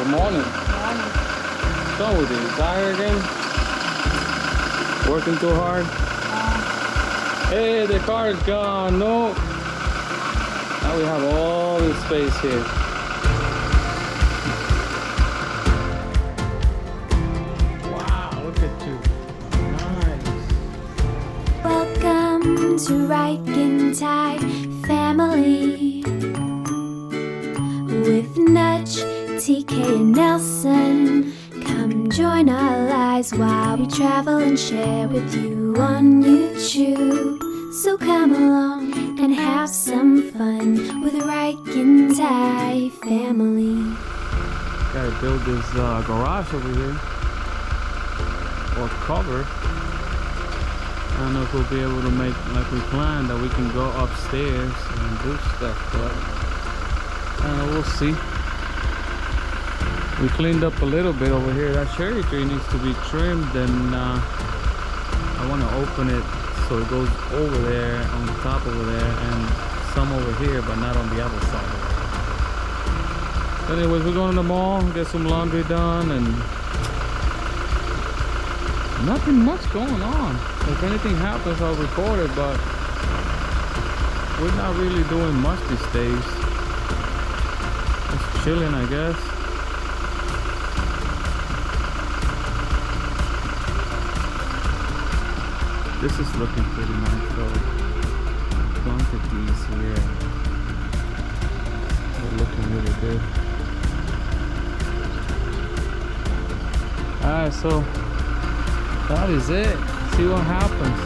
morning. Morning. So with you tired again? Working too hard? Hey, the car is gone. No. Now we have all this space here. Wow, look at you. Nice. Welcome to Rican Thai Family with Nuch, TK, and Nelson. Come join our lives while we travel and share with you on YouTube. So come along and have some fun with Rican Thai Family. Gotta build this garage over here. Or cover. I don't know if we'll be able to make like we planned, that we can go upstairs and do stuff, but I don't know, we'll see. We cleaned up a little bit over here. That cherry tree needs to be trimmed, and I want to open it so it goes over there, on the top over there, and some over here, but not on the other side. Anyways, we're going to the mall, get some laundry done, and nothing much going on. If anything happens, I'll record it, but we're not really doing much these days. Just chilling, I guess. This is looking pretty nice though. A bunch of these here. They're looking really good. Alright, so that is it. See what happens.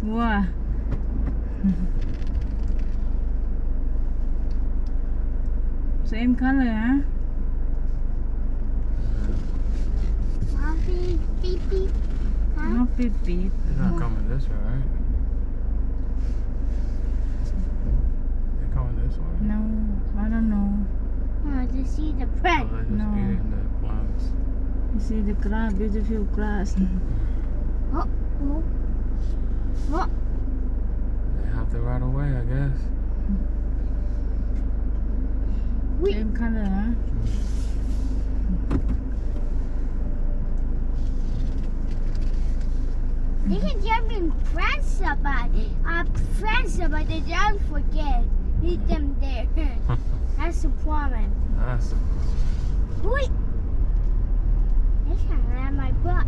Wow. Same color, huh? Beep, beep. No beep beep. They're not coming this way, right? They're coming this way? No, I don't know. Oh, to see the print. Oh, they're just No. eating the plants. You see the grass, beautiful grass. Oh, oh. Oh. They have the right of way, I guess. Same color, huh? They can jump in friends about but they don't forget. Leave them there. That's the problem. That's Wait. This can land my butt.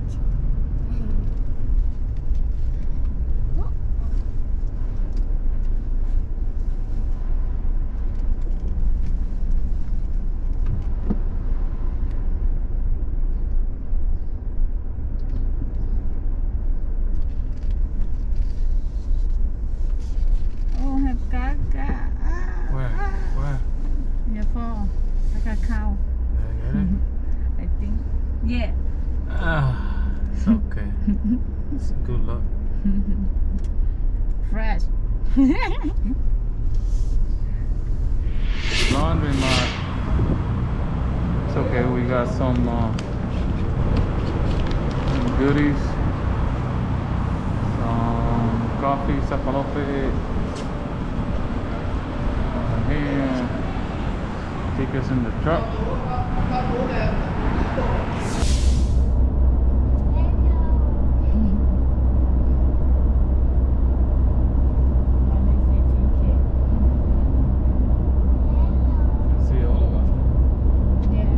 Oh, have gaga. Where? Yeah, for like a cow. Did I get it? I think. Yeah. Ah, it's okay. It's good luck. Fresh. Laundry mat. It's okay, we got some goodies. Some coffee, sapalope. Here. Take us in the truck. See all of us. Yeah.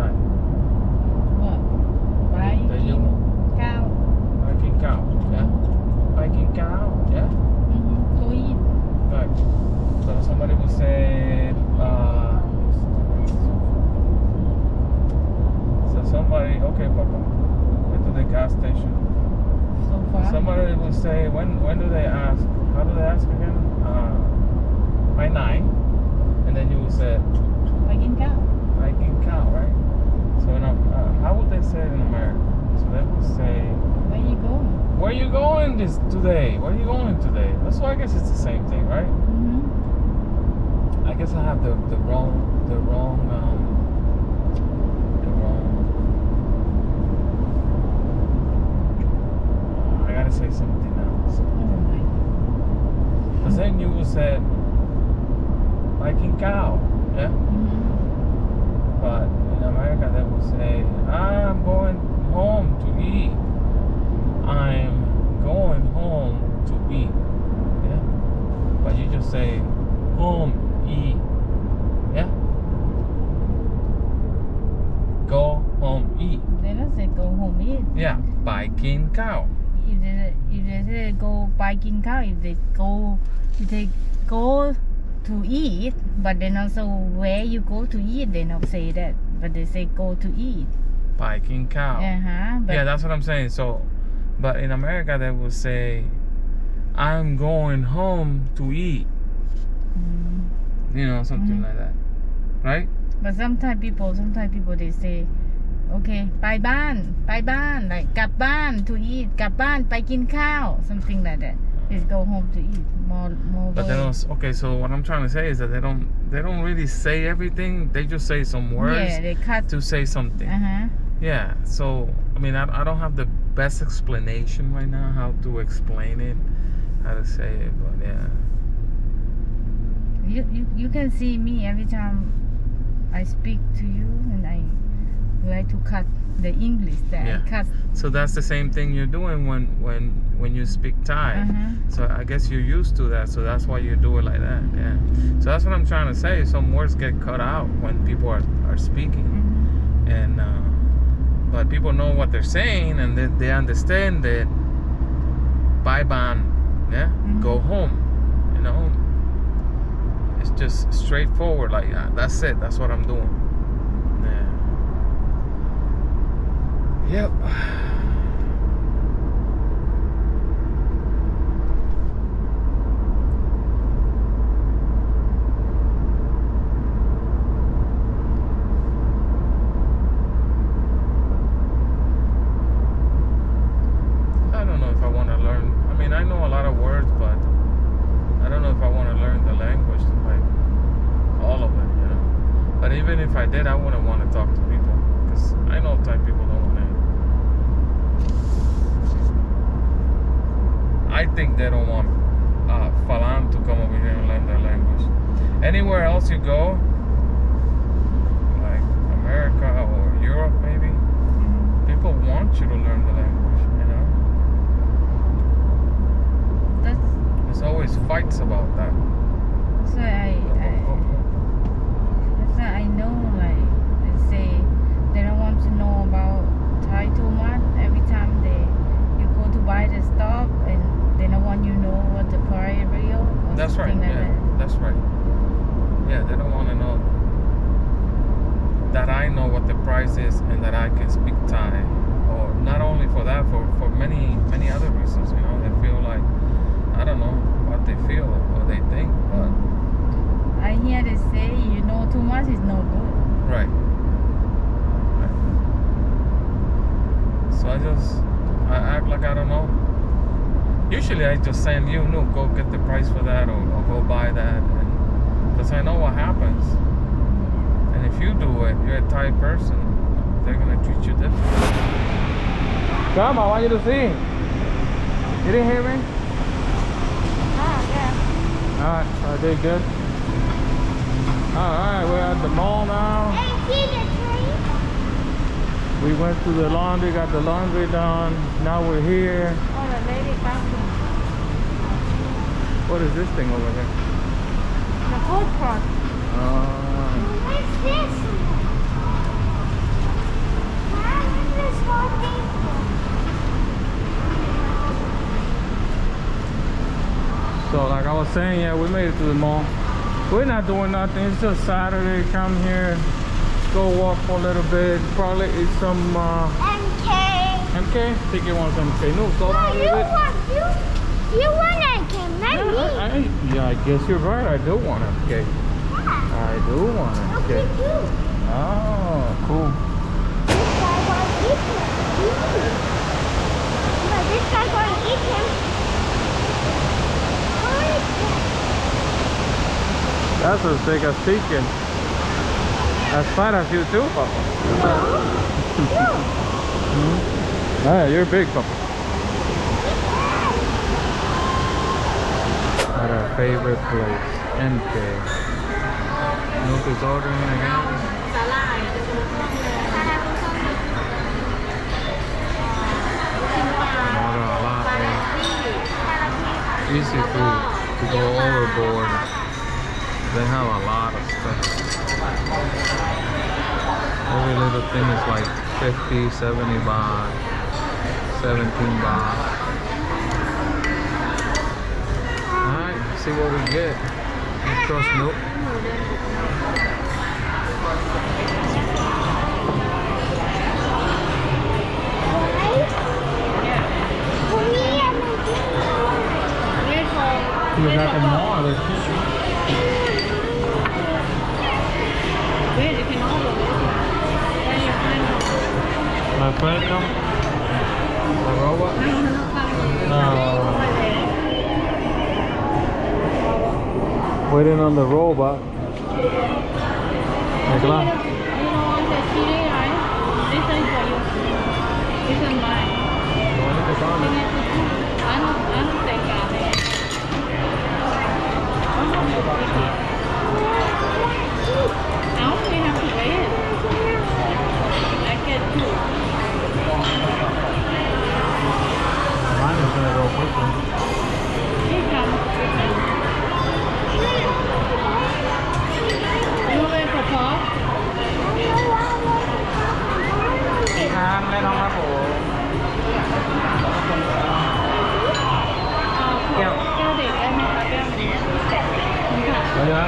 Thai? What? Bye. Cow. Biking cow. Yeah. Biking cow. Yeah. Go eat. Right. So somebody will say, so somebody, okay, Papa, get to the gas station. So far. Somebody will say, when do they ask? How do they ask again? By 9. And then you will say, Biking cow. biking cow, right? So how would they say it in America? So they would say, Where you go? where you going today? Where you going today? So I guess it's the same thing, right? I guess I have the wrong I gotta say something else. Oh my. Because then you will say biking cow, yeah? But in America they will say, I'm going home to eat. I'm going home to eat. Yeah? But you just say home, eat. Yeah? Go home, eat. They don't say go home eat. Yeah, biking cow. If they say go biking cow, if they go to eat, but then also where you go to eat, they don't say that, but they say go to eat. Biking cow. But Yeah, that's what I'm saying. So, but in America they will say, I'm going home to eat. You know, something like that, right? But sometimes people they say, okay, ไปบ้าน like กลับบ้าน to eat กลับบ้าน ไปกินข้าว something like that. Is go home to eat more. But they don't. Okay, so what I'm trying to say is that they don't really say everything. They just say some words Yeah, they cut. to say something. Yeah. So I mean, I don't have the best explanation right now how to explain it, how to say it, but yeah. You can see me every time I speak to you, and I like to cut the English that I cut. So that's the same thing you're doing when you speak Thai. So I guess you're used to that. So that's why you do it like that. Yeah. So that's what I'm trying to say. Some words get cut out when people are speaking, and but people know what they're saying, and they understand that. Bye ban, yeah, go home. You know, it's just straightforward. Like that's it. That's what I'm doing. Yep. I don't know if I want to learn. I mean, I know a lot of words, but I don't know if I want to learn the language, like all of it, you know. But even if I did, I wouldn't want to talk to people, because I know Thai people don't want to. I think they don't want Farang to come over here and learn their language. Anywhere else you go, like America or Europe maybe, people want you to learn the language, you know? There's always fights about that. So I know, like, they say they don't want to know about Thai too much. Every time you go to buy the stuff, and they don't want you to know what the price real. That's right. That's right. Yeah, they don't want to know that I know what the price is and that I can speak Thai. Or not only for that, for many other reasons. You know, they feel like, I don't know what they feel or they think, but I hear they say you know too much is no good. Right. So I act like I don't know. Usually I just send you, no, go get the price for that, or go buy that, because I know what happens. And if you do it, you're a Thai person, they're gonna treat you different. Come, I want you to see. You didn't hear me? Yeah. Alright, I did good. Alright, we're at the mall now. We went to the laundry, got the laundry done. Now we're here. Oh, the lady bathroom. What is this thing over here? The food court. What's this? So like I was saying, yeah, we made it to the mall. We're not doing nothing. It's just Saturday. Come here, go walk for a little bit. Probably eat some MK. MK. Think you want some MK? No, slow down a little bit. You want MK, not me. Yeah, I guess you're right. I do want MK. I do want MK. Okay, too. Oh, cool. This guy wants to eat him. But this guy wants to eat him. That's as big as chicken. As fat as you too, Papa. Yeah, you're big, Papa. At our favorite place, MK. Nuch is ordering again. Order a lot, easy food to go overboard. They have a lot of stuff. Every little thing is like 50, 70 baht, 17 baht. Alright, see what we get. Let's trust Nuch. You got them all, there's tissue. Where you can order this? Where you find it? My friend come? The robot? No. Waiting on the robot. Like that. You don't want the chili, right? This is for you. This is mine. I don't take garlic. Now we have to wait. I get two. Mine is gonna go quickly. Here comes. You wait for pork? นี่ครับไม่ต้องมาโผล่ แก้วเด็กได้ไหมคะแก้วนี้ค่ะ เดี๋ยวนะ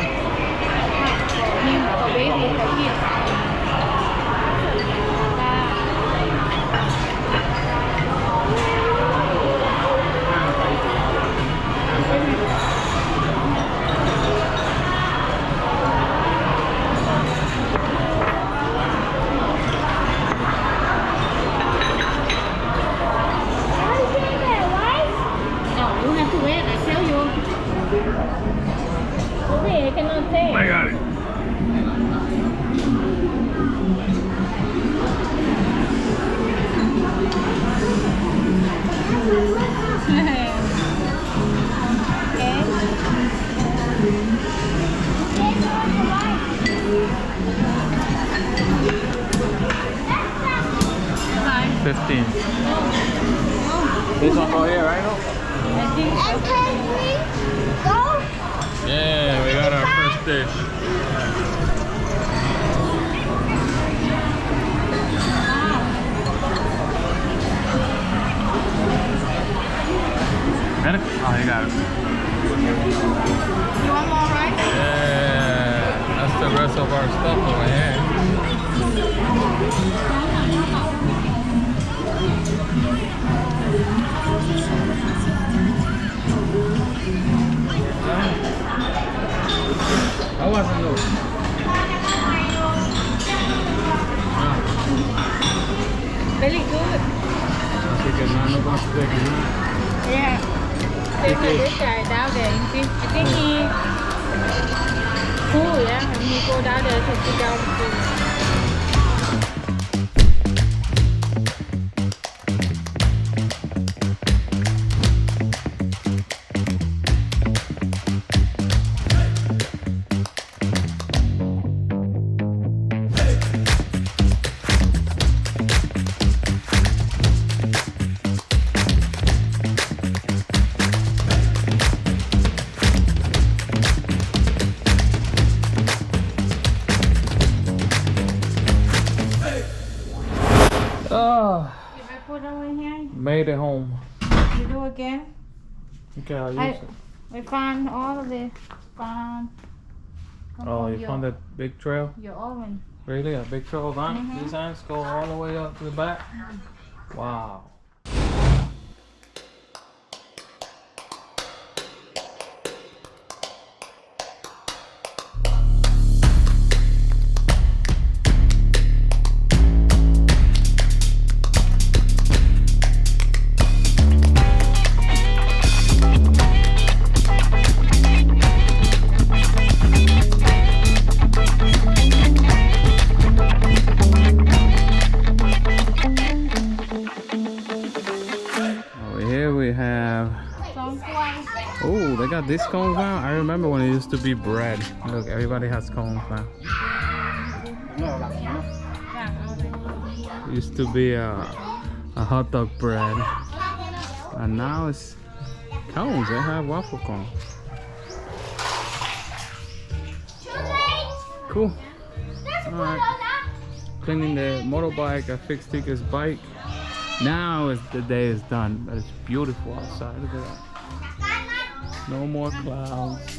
นี่ขอเบบี้ขอกินI got it. $15. This one go here, right? No? Go. Yeah, we got our first dish. Got it? Oh, you got it. You want more, right? Yeah, that's the rest of our stuff over here. How was it, Nuch? Very good. Así que no vamos a tener Yeah. They put this guy down there. I think he cool, yeah. And he go down there to sit down food. Made it home. You do again? Okay, I'll use it. We found all of the farm. Oh, you found that big trail? Your oven. Really? A big trail on? Mhm. These hands go all the way up to the back? Wow. Here we have, oh, they got this cones now. I remember when it used to be bread. Look, everybody has cones now. It used to be a hot dog bread, and now it's cones. They have waffle cones. Cool. All right. Cleaning the motorbike. I fixed Tika's bike. Now is the day is done, but it's beautiful outside. Look at that. No more clouds.